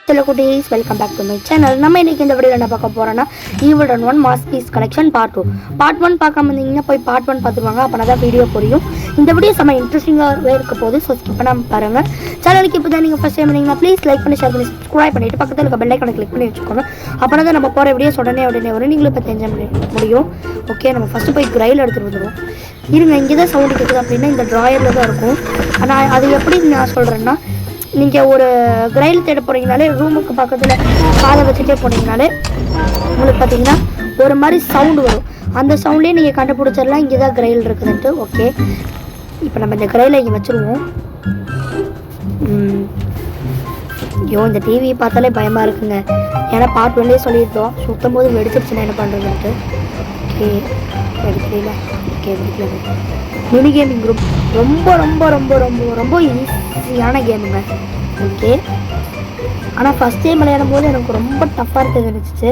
Hello cuties, welcome back to my channel. நம்ம இன்னைக்கு இந்த வீடியோல என்ன பார்க்க போறோம்னா Evil Run 1 Masterpiece Collection Part 2. Part 1 பார்க்காம இருந்தீங்கன்னா போய் Part 1 பார்த்துருவாங்க. அப்பதான் வீடியோ புரியும். இந்த வீடியோ செம இன்ட்ரெஸ்டிங்காக இருக்க போகுது. ஸோ ஸ்கிப் பண்ணாம பாருங்க. சேனலுக்கு இப்போ தான் நீங்கள் ஃபர்ஸ்ட் டைம் பண்ணீங்கன்னா ப்ளீஸ் லைக் பண்ணி ஷேர் பண்ணி சப்ஸ்கிரைப் பண்ணிட்டு பக்கத்தில் இருக்க பெல் ஐக்கானை கிளிக் பண்ணி வச்சுக்கோங்க. அப்போ தான் நம்ம போகிற வீடியோஸ் உடனே வரும். நீங்களும் இப்போ என்ஜாய் முடியும். ஓகே, நம்ம ஃபஸ்ட்டு போய் கிரைல் எடுத்துகிட்டு வந்துடுவோம். இருங்க, இங்கே தான் சவுண்டு கேட்குது அப்படின்னா இந்த ட்ராயரில் தான் இருக்கும். ஆனால் அது எப்படி நான் சொல்கிறேன்னா, நீங்கள் ஒரு கிரைல் தேட போகிறீங்கனாலே ரூமுக்கு பக்கத்தில் காதை வச்சுட்டே போனீங்கனாலே உங்களுக்கு பார்த்தீங்கன்னா ஒரு மாதிரி சவுண்டு வரும். அந்த சவுண்ட்லேயே நீங்கள் கண்டுபிடிச்சிடலாம் இங்கே தான் கிரைல் இருக்குதுன்ட்டு. ஓகே, இப்போ நம்ம இந்த கிரைலை இங்கே வச்சுருவோம். ஐயோ, இந்த டிவி பார்த்தாலே பயமாக இருக்குங்க. ஏன்னா பார்ட் ஒன்லேயே சொல்லியிருந்தோம் சுத்தம் போது வெடிச்சிருச்சுன்னா என்ன பண்ணுறதுன்ட்டு. ஓகே, வெடிக்கல. ஓகே, வெடிக்கல. மினி கேமிங் குரூப் ரொம்ப ரொம்ப ரொம்ப ரொம்ப ரொம்ப ஈஸியான கேமுங்க. ஓகே, ஆனால் ஃபஸ்ட் டைம் விளையாடும் போது எனக்கு ரொம்ப டஃப்பாக இருக்குது இருந்துச்சு.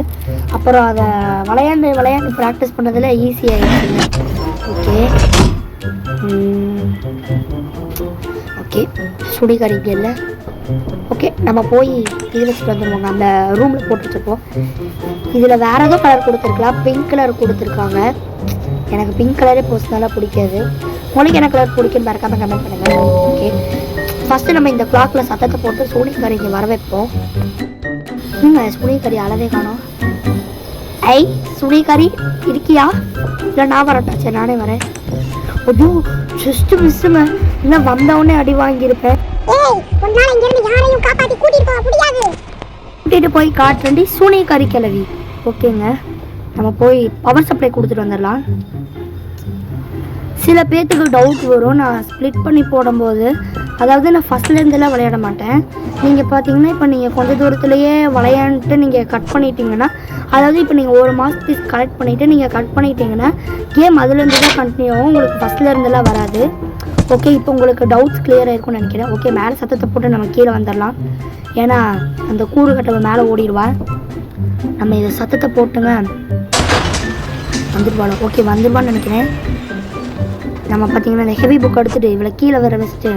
அப்புறம் அதை விளையாண்டு ப்ராக்டிஸ் பண்ணதில் ஈஸியாகிடுச்சுங்க. ஓகே ஓகே சுடி கறிக்கல. ஓகே, நம்ம போய் இது வச்சுட்டு வந்துடுவோங்க. அந்த ரூமில் போட்டு வச்சுருப்போம். இதில் வேறு ஏதோ கலர் கொடுத்துருக்கலாம். பிங்க் கலர் கொடுத்துருக்காங்க. எனக்கு பிங்க் கலரே பர்சனலாக பிடிக்காது. உங்களுக்கு என்ன கலர் பிடிக்குன்னு மறக்காம கமெண்ட் பண்ணுங்கள். ஓகே, ஃபஸ்ட்டு நம்ம இந்த கிளாக்கில் சத்தத்தை போட்டு சூனிக்கறி இங்கே வர வைப்போம். சூனிக்கறி அளவே காணோம். ஐ, சூனிக்கறி இருக்கியா? இல்லை நான் வரட்டா? சரி, நானே வரேன். ஐயோ, ஜஸ்ட் மிஸ்ஸுங்க. இன்னும் வந்தவுடனே அடி வாங்கியிருப்பேன். கூட்டிகிட்டு போய் காட்டுறேன்டி சூனிக்கறி கிளவி. ஓகேங்க, நம்ம போய் பவர் சப்ளை கொடுத்துட்டு வந்துடலாம். சில பேர்த்துக்கு டவுட் வரும் நான் ஸ்ப்ளிட் பண்ணி போடும்போது. அதாவது நான் ஃபஸ்ட்லேருந்துலாம் விளையாட மாட்டேன். நீங்கள் பார்த்தீங்கன்னா இப்போ நீங்கள் கொஞ்சம் தூரத்துலேயே விளையாண்டுட்டு நீங்கள் கட் பண்ணிட்டீங்கன்னா, அதாவது இப்போ நீங்கள் ஒரு மாதத்துக்கு கலெக்ட் பண்ணிவிட்டு நீங்கள் கட் பண்ணிட்டீங்கன்னா கேம் அதுலேருந்து தான் கண்டினியூ ஆகும். உங்களுக்கு ஃபஸ்ட்லேருந்துலாம் வராது. ஓகே, இப்போ உங்களுக்கு டவுட்ஸ் கிளியராக இருக்கும்னு நினைக்கிறேன். ஓகே, மேலே சத்தத்தை போட்டு நம்ம கீழே வந்துடலாம். ஏன்னா அந்த கூறு கட்டவை மேலே ஓடிடுவான். நம்ம இதை சத்தத்தை போட்டுங்க வந்துடுவாள். ஓகே, வந்துடுவான்னு நினைக்கிறேன். நம்ம பார்த்தீங்கன்னா இந்த ஹெவி புக் எடுத்துகிட்டு இவ்வளோ கீழே வர வச்சுட்டு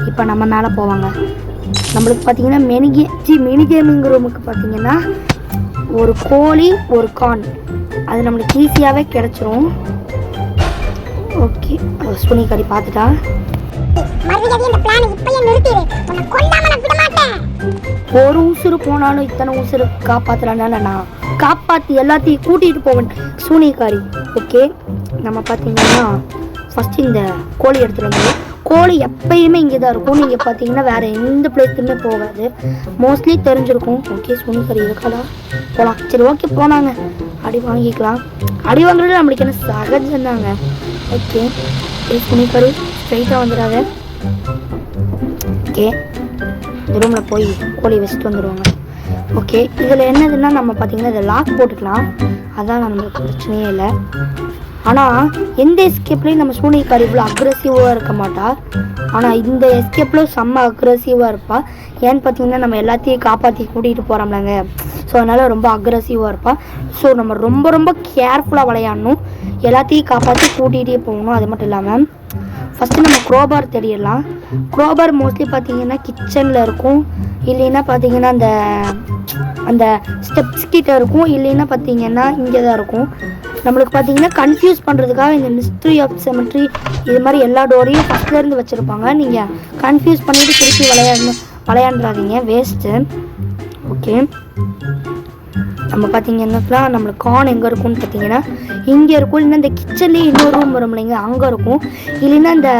இப்போ நம்ம மேலே போவாங்க. நம்மளுக்கு பார்த்தீங்கன்னா மினி கேமிங் ரூமுக்கு பார்த்தீங்கன்னா ஒரு கோழி ஒரு கான் அது நம்மளுக்கு ஈஸியாகவே கிடச்சிரும். ஓகே, சுனிக்கறி பார்த்துட்டா. ஒரு உசுறு போனாலும் இத்தனை உசுறு காப்பாற்றலான்னு நான் காப்பாற்றி எல்லாத்தையும் கூட்டிகிட்டு போவேன் சூனிக்காரி. ஓகே, நம்ம பார்த்தீங்கன்னா ஃபஸ்ட்டு இந்த கோழி எடுத்துகிட்டு வந்து, கோழி எப்பயுமே இங்கே தான் இருக்கும். நீங்கள் பார்த்தீங்கன்னா வேறு எந்த பிளேஸ்லையுமே போகாது. மோஸ்ட்லி தெரிஞ்சிருக்கும். ஓகே, சூனிக்கறி இருக்காடா, போகலாம். சரி, ஓகே, போனாங்க. அடி வாங்கிக்கலாம். அடி வாங்குறது நம்மளுக்கு என்ன சகஜம் தாங்க. ஓகே, சூனிக்கறி ஸ்ட்ரைட்டாக வந்துடாத. ஓகே, இந்த ரூமில் போய் கோழி வச்சுட்டு வந்துடுவாங்க. ஓகே, இதில் என்னதுன்னா நம்ம பார்த்தீங்கன்னா இதை லாக் போட்டுக்கலாம். அதான் நம்மளுக்கு பிரச்சனையே இல்லை. ஆனால் எந்த எஸ்கேப்லேயும் நம்ம சூனிக்காரி இவ்வளோ அக்ரெசிவாக இருக்க மாட்டா. ஆனால் இந்த எஸ்கேப்பில் செம்ம அக்ரெசிவாக இருப்பாள். ஏன்னு பார்த்தீங்கன்னா நம்ம எல்லாத்தையும் காப்பாற்றி கூட்டிகிட்டு போகிறோம்லங்க. ஸோ அதனால் ரொம்ப அக்ரெசிவாக இருப்பாள். ஸோ நம்ம ரொம்ப ரொம்ப கேர்ஃபுல்லாக விளையாடணும். எல்லாத்தையும் காப்பாற்றி கூட்டிகிட்டே போகணும். அது மட்டும் இல்லாமல் ஃபஸ்ட்டு நம்ம க்ரோபார் தேடிடலாம். க்ரோபார் மோஸ்ட்லி பார்த்தீங்கன்னா கிச்சனில் இருக்கும். இல்லைன்னா பார்த்தீங்கன்னா அந்த ஸ்டெப்ஸ் கிட்ட இருக்கும். இல்லைன்னா பார்த்தீங்கன்னா இங்கே தான் இருக்கும். நம்மளுக்கு பார்த்தீங்கன்னா கன்ஃபியூஸ் பண்ணுறதுக்காக இந்த மிஸ்ட்ரி ஆஃப் செமெட்ரி இது மாதிரி எல்லா டோரையும் ஃபஸ்ட்லேருந்து வச்சுருப்பாங்க. நீங்கள் கன்ஃபியூஸ் பண்ணிவிட்டு திருப்பி விளையாண்டுறாதீங்க, வேஸ்ட்டு. ஓகே, நம்ம பார்த்தீங்கன்னா நம்மளுக்கு கான் எங்கே இருக்கும்னு பார்த்தீங்கன்னா இங்கே இருக்கும். இல்லைன்னா இந்த கிச்சன்லேயே இன்னொரு ரூம் வரும் இல்லைங்க, அங்கே இருக்கும். இல்லைன்னா இந்த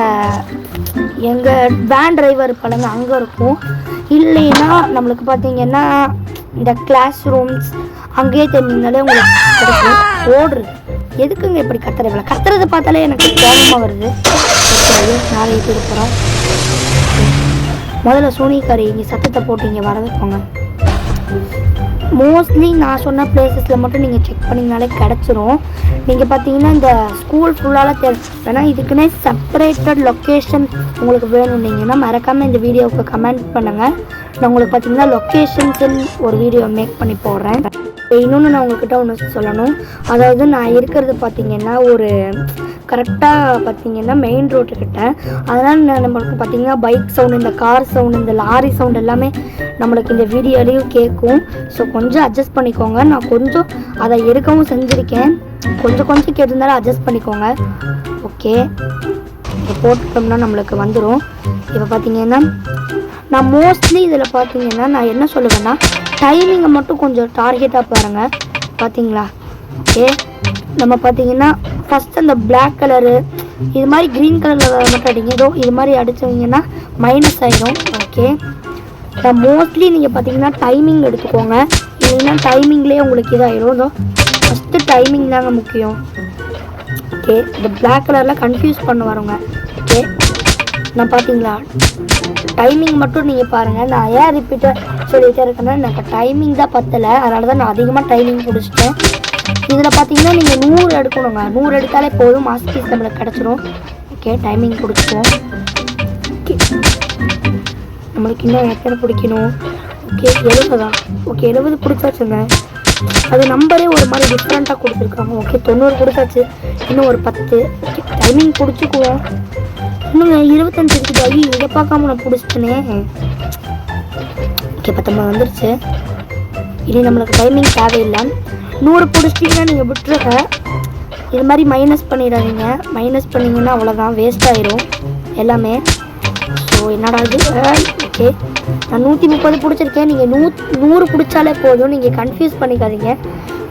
எங்கள் வேன் டிரைவர் இருப்பாங்க அங்கே இருக்கும். இல்லைன்னா நம்மளுக்கு பார்த்தீங்கன்னா இந்த கிளாஸ் ரூம்ஸ் அங்கேயே தெரிஞ்சிங்கனாலே உங்களுக்கு கிடைக்கும். ஓடுறது எதுக்குங்க இப்படி கத்துறது? கத்துறது பார்த்தாலே எனக்கு கோபமாக வருது. நாளை இது போகிறோம். முதல்ல சூனிக்காரி இங்கே சத்தத்தை போட்டு இங்கே வர வைப்பாங்க. மோஸ்ட்லி நான் சொன்ன பிளேசஸில் மட்டும் நீங்கள் செக் பண்ணிங்கனாலே கிடச்சிரும். நீங்கள் பார்த்தீங்கன்னா இந்த ஸ்கூல் ஃபுல்லால் வேணா இதுக்குன்னே செப்பரேட்டட் லொக்கேஷன் உங்களுக்கு வேணும்னீங்கன்னா மறக்காமல் இந்த வீடியோவுக்கு கமெண்ட் பண்ணுங்கள். நான் உங்களுக்கு பார்த்தீங்கன்னா லொக்கேஷன்ஸுன்னு ஒரு வீடியோ மேக் பண்ணி போடுறேன். இன்னொன்று நான் உங்கள்கிட்ட ஒன்று சொல்லணும். அதாவது நான் இருக்கிறது பார்த்தீங்கன்னா ஒரு கரெக்டாக பார்த்தீங்கன்னா மெயின் ரோட்டுக்கிட்ட. அதனால் நம்மளுக்கு பார்த்தீங்கன்னா பைக் சவுண்டு, இந்த கார் சவுண்டு, இந்த லாரி சவுண்டு எல்லாமே நம்மளுக்கு இந்த வீடியோலையும் கேட்கும். ஸோ கொஞ்சம் அட்ஜஸ்ட் பண்ணிக்கோங்க. நான் கொஞ்சம் அதை எடுக்கவும் செஞ்சுருக்கேன். கொஞ்சம் கேட்டிருந்தாலும் அட்ஜஸ்ட் பண்ணிக்கோங்க. ஓகே, இப்போ போட்டுட்டோம்னா நம்மளுக்கு வந்துடும். இப்போ பார்த்தீங்கன்னா நான் மோஸ்ட்லி இதில் பார்த்தீங்கன்னா நான் என்ன சொல்லுவேன்னா டைமிங்கை மட்டும் கொஞ்சம் டார்கெட்டாக பாருங்கள். பார்த்தீங்களா? ஓகே, நம்ம பார்த்தீங்கன்னா ஃபஸ்ட் அந்த பிளாக் கலரு இது மாதிரி க்ரீன் கலரில் மட்டும் அடிங்க. ஏதோ இது மாதிரி அடிச்சிங்கன்னா மைனஸ் ஆகிடும். ஓகே, நான் மோஸ்ட்லி நீங்கள் பார்த்தீங்கன்னா டைமிங் எடுத்துக்கோங்க. இல்லைன்னா டைமிங்லேயே உங்களுக்கு இதாகிடும். இதோ ஃபஸ்ட்டு டைமிங் தாங்க முக்கியம். ஓகே, இந்த பிளாக் கலரில் கன்ஃபியூஸ் பண்ண வரவங்க. ஓகே, நான் பார்த்தீங்களா டைமிங் மட்டும் நீங்கள் பாருங்கள். நான் ஏன் ரிப்பீட்டாக சொல்லிகிட்டே இருக்கேன்னா எனக்கு டைமிங் தான் பத்தலை. அதனால தான் நான் அதிகமாக டைமிங் பிடிச்சிட்டேன். இதில் பார்த்தீங்கன்னா நீங்கள் 100 எடுக்கணுங்க. 100 எடுத்தாலே போதும், மாஸ்க் பீஸ் நம்மளுக்கு கிடச்சிரும். Okay, timing பிடிச்சிப்போம். ஓகே, நம்மளுக்கு இன்னும் எத்தனை பிடிக்கணும்? ஓகே, 70 தான். ஓகே, 70 பிடிச்சாச்சுங்க. அது நம்பரே ஒரு மாதிரி டிஃப்ரெண்ட்டாக கொடுத்துருக்காங்க. ஓகே, 90 கொடுத்தாச்சு. இன்னும் ஒரு 10. ஓகே, டைமிங் பிடிச்சிக்குவோம். இன்னும் 25 இருக்குது. ஐயோ, இதை பார்க்காம நான் பிடிச்சிட்டேனே. ஓகே, 19 வந்துருச்சு. இனி நம்மளுக்கு டைமிங் தேவையில்லை. 100 பிடிச்சிட்டிங்கன்னா நீங்கள் விட்டுருங்க. இது மாதிரி மைனஸ் பண்ணிடாதீங்க. மைனஸ் பண்ணிங்கன்னா அவ்வளோதான், வேஸ்ட் ஆகிடும் எல்லாமே. ஸோ என்னடா இது? ஓகே, நான் 130 பிடிச்சிருக்கேன். நீங்கள் 100 பிடிச்சாலே போதும், நீங்கள் கன்ஃபியூஸ் பண்ணிக்காதீங்க.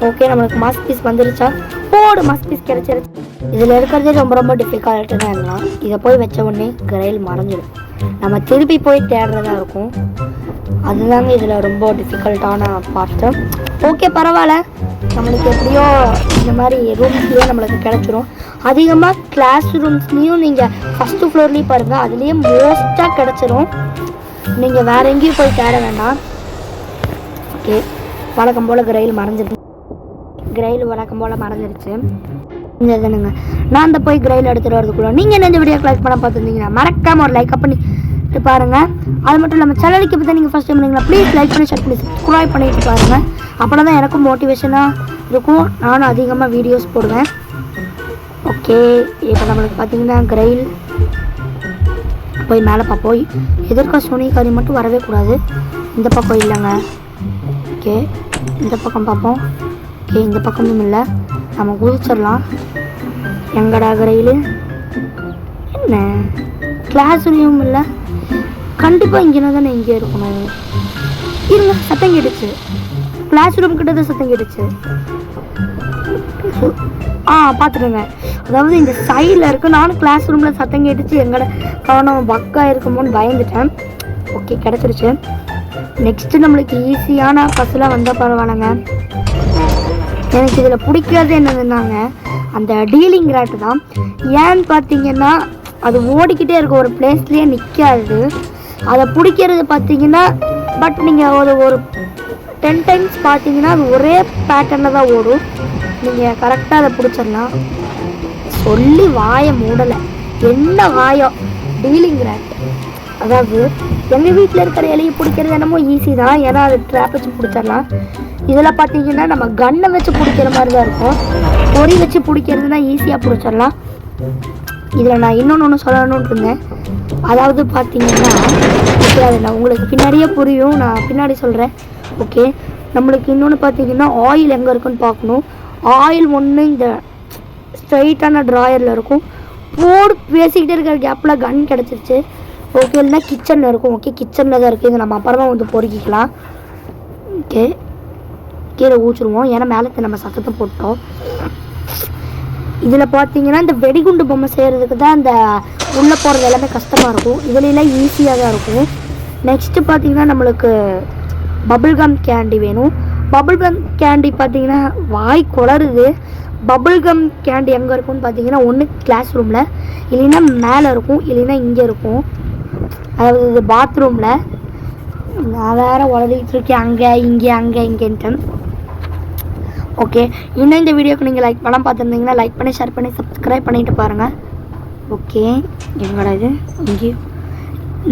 ஓகே, நம்மளுக்கு மாஸ்க் பீஸ் வந்துருச்சா? போடு, மாஸ்க் பீஸ் கிடச்சிருச்சு. இதில் இருக்கிறதே ரொம்ப டிஃபிகல்ட்டு தான். இருந்தால் இதை போய் வச்ச உடனே கிரைல் மறைஞ்சிடும். நம்ம திருப்பி போய் தேடுறதா இருக்கும். அதுதாங்க இதில் ரொம்ப டிஃபிகல்ட்டான பார்ட்டு. ஓகே, பரவாயில்ல, நம்மளுக்கு எப்படியோ இந்த மாதிரி ரூம்ஸ்லேயே நம்மளுக்கு கிடச்சிரும். அதிகமாக கிளாஸ் ரூம்ஸ்லேயும் நீங்கள் ஃபஸ்ட்டு ஃப்ளோர்லேயும் பாருங்கள், அதுலேயே மோஸ்ட்டாக கிடச்சிரும். நீங்கள் வேறு எங்கேயும் போய் தேட வேண்டாம். ஓகே, வழக்கம் போல் கிரைல் மறைஞ்சிருக்கு. கிரைல் வழக்கம் போல் மறைஞ்சிருச்சு. இந்த இதுனுங்க நான் அந்த போய் கிரைல் எடுத்துகிட்டு வரதுக்குள்ள நீங்கள் என்ன இந்த வீடியோ லைக் பண்ண பார்த்துருந்தீங்கன்னா மறக்காமல் ஒரு லைக் பண்ணிட்டு பாருங்கள். அது மட்டும் இல்லாமல் சேனலுக்கு பற்றி நீங்கள் ஃபஸ்ட் டைம் இருந்தீங்கன்னா ப்ளீஸ் லைக் பண்ணி ஷேர் பண்ணி சப்ஸ்கிரைப் பண்ணிட்டு பாருங்கள். அப்படின்னா தான் எனக்கும் மோட்டிவேஷனாக இருக்கும். நானும் அதிகமாக வீடியோஸ் போடுவேன். ஓகே, இப்போ நம்மளுக்கு பார்த்தீங்கன்னா கிரைல் போய் மேலே பார்ப்போம். எதிர்க்க சோனிகாரி மட்டும் வரவே கூடாது. இந்த பக்கம் இல்லைங்க. ஓகே, இந்த பக்கம் பார்ப்போம். ஓகே, இந்த பக்கமும் இல்லை. நம்ம குதிச்சிடலாம். எங்கடா கிரைல்? என்ன கிளாஸ் ரூம் இல்லை? கண்டிப்பாக இங்கே தானே இங்கே இருக்கணும். இருங்க, சத்தம் கேட்டுச்சு. கிளாஸ் ரூம் கிட்ட தான் சத்தம் கேட்டுச்சு. பார்த்துடுங்க. அதாவது இந்த சைடில் இருக்குது. நானும் கிளாஸ் ரூமில் சத்தம் கேட்டுச்சு. எங்கட கவனம் பக்காக இருக்குமோன்னு பயந்துட்டேன். ஓகே, கிடச்சிருச்சு. நெக்ஸ்ட்டு நம்மளுக்கு ஈஸியான பஸ்ஸெலாம் வந்தால் பரவாயில்லைங்க. எனக்கு இதில் பிடிக்காது என்னதுன்னாங்க அந்த டீலிங் ரேட்டு தான். ஏன்னு பார்த்தீங்கன்னா அது ஓடிக்கிட்டே இருக்க ஒரு பிளேஸ்லேயே நிற்காது. அதை பிடிக்கிறது பார்த்தீங்கன்னா பட் நீங்கள் ஒரு 10 டைம்ஸ் பார்த்தீங்கன்னா அது ஒரே பேட்டர்னில் தான் ஓடும். நீங்கள் கரெக்டாக அதை பிடிச்சிடலாம். சொல்லி வாயை மூடலை. என்ன வாயம்? Dealing rate. அதாவது எங்கள் வீட்டில் இருக்கிற எலியை பிடிக்கிறது என்னமோ ஈஸி தான், ஏன்னா அது ட்ராப் வச்சு பிடிச்சிடலாம். இதில் பார்த்தீங்கன்னா நம்ம கன்னை வச்சு பிடிக்கிற மாதிரி தான் இருக்கும். பொறி வச்சு பிடிக்கிறதுனா ஈஸியாக பிடிச்சிடலாம். இதில் நான் இன்னொன்று சொல்லணும்னு இருந்தேன். அதாவது பார்த்தீங்கன்னா ஓகே, அது நான் உங்களுக்கு பின்னாடியே புரியும், நான் பின்னாடி சொல்கிறேன். ஓகே, நம்மளுக்கு இன்னொன்று பார்த்தீங்கன்னா ஆயில் எங்கே இருக்குன்னு பார்க்கணும். ஆயில் ஒன்று இந்த ஸ்ட்ரைட்டான ட்ராயரில் இருக்கும். போடு பேசிக்கிட்டே இருக்கிற கேப்பில் கன் கிடச்சிருச்சு. ஓகே, இல்லைன்னா கிச்சனில் இருக்கும். ஓகே, கிச்சனில் தான் இருக்குது. இங்கே நம்ம அப்புறமா வந்து பொறுக்கிக்கலாம். ஓகே, கீழே ஊற்றிடுவோம், ஏன்னா மேலே நம்ம சத்தத்தை போட்டோம். இதில் பார்த்தீங்கன்னா இந்த வெடிகுண்டு பொம்மை செய்கிறதுக்கு தான் இந்த உள்ளே போகிறது எல்லாமே கஷ்டமாக இருக்கும். இதுலாம் ஈஸியாக தான் இருக்கும். நெக்ஸ்ட்டு பார்த்தீங்கன்னா நம்மளுக்கு பபுள்கம் கேண்டி வேணும். பபுள்கம் கேண்டி பார்த்தீங்கன்னா வாய் குளருது. பபுள்கம் கேண்டி எங்கே இருக்கும்னு பார்த்தீங்கன்னா ஒன்று கிளாஸ் ரூமில், இல்லைன்னா மேலே இருக்கும், இல்லைன்னா இங்கே இருக்கும். அதாவது இது பாத்ரூமில். நான் வேறு உளறிட்டு இருக்கேன் அங்கே இங்கேன்ட்டு. ஓகே, இன்னும் இந்த வீடியோக்கு நீங்கள் லைக் பண்ண பார்த்துருந்தீங்கன்னா லைக் பண்ணி ஷேர் பண்ணி சப்ஸ்கிரைப் பண்ணிட்டு பாருங்கள். ஓகே, எங்கடா இது? இங்கேயும்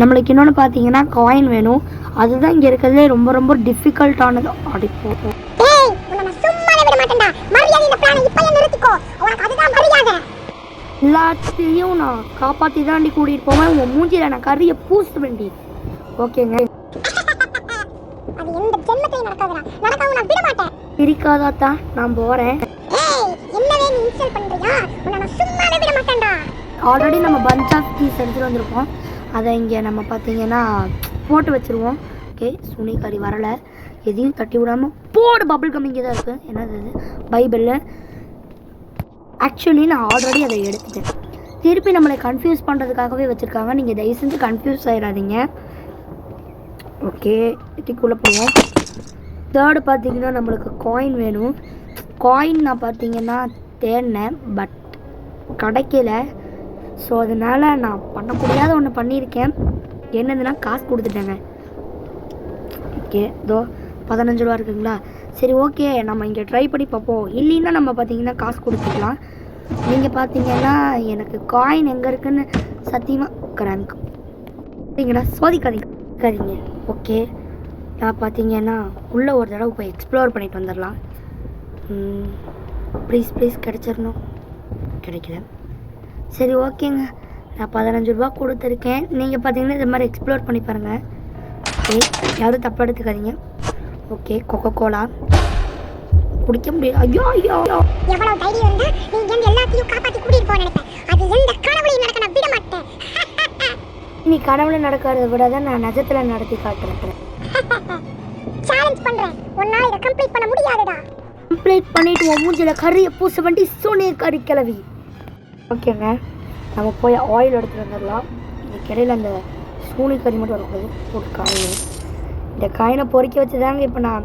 நம்மளுக்கு இன்னொன்று பார்த்தீங்கன்னா காயின் வேணும். அதுதான் இங்கே இருக்கிறதுலே ரொம்ப டிஃபிகல்ட்டானது. அடிப்போம். எல்லாத்தையும் நான் காப்பாற்றி தாண்டி கூட்டிகிட்டு போவேன். உங்கள் மூஞ்சியில் நான் கறியை பூச வேண்டி. ஓகேங்க, பிரிக்காதான் நான் போகிறேன். ஆல்ரெடி நம்ம பஞ்ச் ஆஃப் கீஸ் எடுத்துகிட்டு வந்திருக்கோம். அதை இங்கே நம்ம பார்த்தீங்கன்னா போட்டு வச்சுருவோம். ஓகே, சுனிகாரி வரலை, எதையும் தட்டி விடாமல் போடு. பபிள் கம் இங்கே தான் இருக்குது. என்னது இது? பைபிள். ஆக்சுவலி நான் ஆல்ரெடி அதை எடுத்துட்டேன். திருப்பி நம்மளை கன்ஃபியூஸ் பண்ணுறதுக்காகவே வச்சுருக்காங்க. நீங்கள் தயவு செஞ்சு கன்ஃபியூஸ் ஆகிடாதீங்க. ஓகே, இதுக்குள்ளே போவோம். தேர்டு பார்த்தீங்கன்னா நம்மளுக்கு காயின் வேணும். காயின் நான் பார்த்தீங்கன்னா தேடினேன், பட் கிடைக்கல. ஸோ அதனால் நான் பண்ண முடியாத ஒன்று பண்ணியிருக்கேன். என்னதுன்னா காசு கொடுத்துட்டேங்க. ஓகே, இதோ 15 ரூபா இருக்குங்களா? சரி, ஓகே, நம்ம இங்கே ட்ரை பண்ணி பார்ப்போம். இல்லைன்னா நம்ம பார்த்தீங்கன்னா காசு கொடுத்துக்கலாம். நீங்கள் பார்த்தீங்கன்னா எனக்கு காயின் எங்கே இருக்குன்னு சத்தியமாக கிராங்க் சரிங்களா, சோதிக்காதீங்க. ஓகே, நான் பார்த்தீங்கன்னா உள்ளே ஒரு தடவை போய் எக்ஸ்ப்ளோர் பண்ணிட்டு வந்துடலாம். ப்ளீஸ் கிடச்சிடணும். கிடைக்கல. சரி, ஓகேங்க, நான் 15 ரூபா கொடுத்துருக்கேன். நீங்கள் பார்த்தீங்கன்னா இது மாதிரி எக்ஸ்ப்ளோர் பண்ணி பாருங்கள். ஓகே, யாரும் தப்பாக எடுத்துக்காதீங்க. ஓகே, கொக்கோ கோலா குடிக்க முடியாது. ஐயோ எவ்வளவு தைரியம் இருந்தா நீங்க எல்லாத்தையும் காப்பாத்தி கூட்டிட்டு போக நினைப்பேன். அது எந்த கனவுலையும் நடக்க நான் விட மாட்டேன். நீ கனவுல நடக்கிறத விட தான் நான் நிஜத்துல நடத்தி காட்டுறேன். சேலஞ்ச் பண்றேன், உன்னால இத கம்ப்ளீட் பண்ண முடியாதுடா. கம்ப்ளீட் பண்ணிட்டு உன் மூஞ்சில கறியை பூச வேண்டி சோனிய கறி கிளவி. ஓகேங்க, நம்ம போய் ஆயில் எடுத்துகிட்டு வந்துடலாம். இதுக்கு இடையில அந்த சூனி கறி மட்டும் வரக்கூடாது. போட்டு காயின், இந்த காயினை பொறிக்க வச்சு தாங்க இப்போ நான்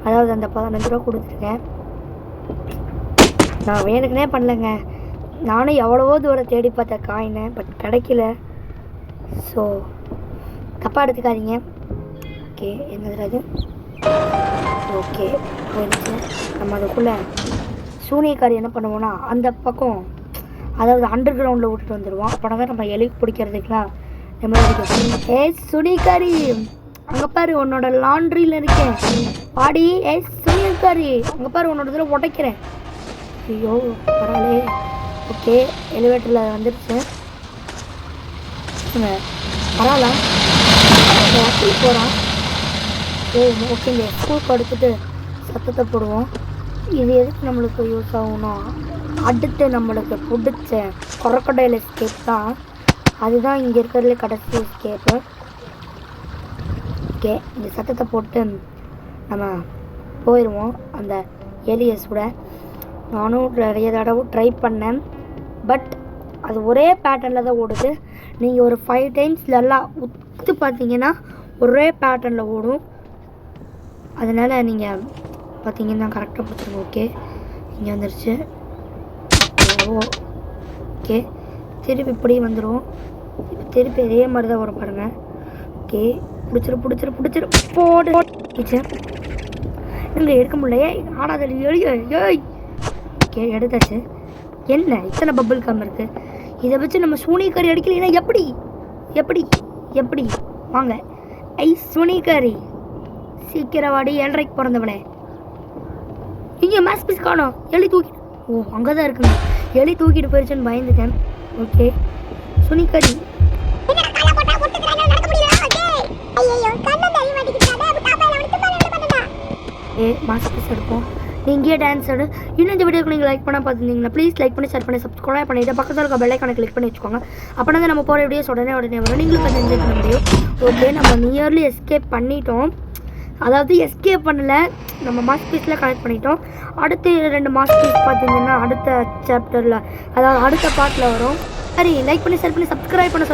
அதாவது அந்த 15 ரூபா கொடுத்துருக்கேன். நான் வேணுக்குனே பண்ணலைங்க. நானும் எவ்வளவோ தூரம் தேடி பார்த்தேன் காயினை, பட் கிடைக்கல. ஸோ தப்பாக எடுத்துக்காதீங்க. ஓகே, என்னது அது? ஓகே, போயிடுச்சு. நம்ம அதுக்குள்ளே சூனியக்காரி என்ன பண்ணுவோன்னா அந்த பக்கம் அதாவது அண்டர் கிரவுண்டில் விட்டுட்டு வந்துடுவோம். அப்போனா தான் நம்ம எலி பிடிக்கிறதுக்குலாம் நம்ம சுனிகாரி அங்கே பாரு, உன்னோட லாண்ட்ரியில் இருக்கேன் பாடி. சுனிகாரி அங்கே பாரு, உன்னோட இதில் உடைக்கிறேன். ஐயோ பரவாயில்லே. ஓகே, எலிவேட்டரில் வந்துடுச்சு. பரவாயில்ல, போகிறான். ஓகேங்க, ஸ்கூல் படுத்துட்டு சத்தத்தை போடுவோம். இது எதுக்கு நம்மளுக்கு யூஸ் ஆகும்னா அடுத்து நம்மளுக்கு பிடிச்ச கொரக்கடையில் எஸ்கேப் தான். அதுதான் இங்கே இருக்கிறதுல கடைசி எஸ்கேப்பு. ஓகே, இந்த சத்தத்தை போட்டு நம்ம போயிடுவோம் அந்த ஏலியஸோட. நானும் நிறைய தடவை ட்ரை பண்ணேன், பட் அது ஒரே பேட்டர்னில் தான் ஓடுது. நீங்கள் ஒரு 5 டைம்ஸ் நல்லா உத்து பார்த்தீங்கன்னா ஒரே பேட்டர்னில் ஓடும். அதனால் நீங்கள் பார்த்தீங்கன்னா கரெக்டாக பிடிச்சிருங்க. ஓகே, இங்கே வந்துருச்சு. ஓகே, திருப்பி இப்படி வந்துடும். இப்போ திருப்பி இதே மாதிரி தான் வரும் பாருங்கள். ஓகே, பிடிச்சிரு போடு. இங்கே எடுக்க முடியலையே, ஆடாதல் ஏய். ஓகே, எடுத்தாச்சு. என்ன இத்தனை பபிள் கம் இருக்குது? இதை வச்சு நம்ம சூனியக்காரி அடிக்கலைன்னா எப்படி வாங்க. சூனியக்காரி சீக்கிரம் வாடி, 7:30 பிறந்தவனே. இங்கே மேஸ் பீஸ் காணோம். எலி தூக்கி அங்கே தான் இருக்குங்க. எலி தூக்கிட்டு போயிடுச்சுன்னு பயந்துட்டேன். ஓகே, சுனிகாரி மாஸ் பீஸ் எடுப்போம். நீங்கள் டான்ஸ் ஆடு. இன்னும் இந்த வீடியோக்கு நீங்கள் லைக் பண்ண பார்த்துருந்தீங்கன்னா ப்ளீஸ் லைக் பண்ணி ஷேர் பண்ணி சப்ஸ்கிரைப் பண்ணிவிட்டு பக்கத்தில் இருக்க பெல் ஐக்கானை கிளிக் பண்ணி வச்சுக்கோங்க. அப்போனா தான் நம்ம போகிற வீடியோஸ் உடனே வரும். நீங்களும் கொஞ்சம் என்ஜாய் பண்ண முடியும். ஓகே, நம்ம நியர்லி எஸ்கேப் பண்ணிட்டோம். அதாவது எஸ்கேப் பண்ணல, நம்ம மாஸ் பீஸில் கனெக்ட் பண்ணிட்டோம். அடுத்து 2 மாஸ் பீஸ் பார்த்தீங்கன்னா அடுத்த சாப்டரில் அதாவது அடுத்த பார்ட்டில் வரும். சரி, லைக் பண்ணி ஷேர் பண்ணி சப்ஸ்கிரைப் பண்ண